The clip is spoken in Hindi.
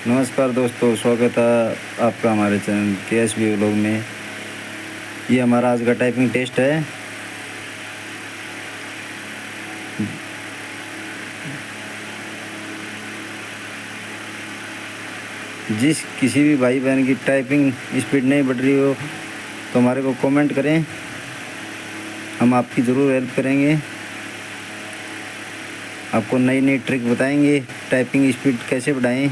नमस्कार दोस्तों, स्वागत है आपका हमारे चैनल KSB व्लॉग में। ये हमारा आज का टाइपिंग टेस्ट है। जिस किसी भी भाई बहन की टाइपिंग स्पीड नहीं बढ़ रही हो तो हमारे को कमेंट करें, हम आपकी ज़रूर हेल्प करेंगे। आपको नई नई ट्रिक बताएंगे टाइपिंग स्पीड कैसे बढ़ाएं।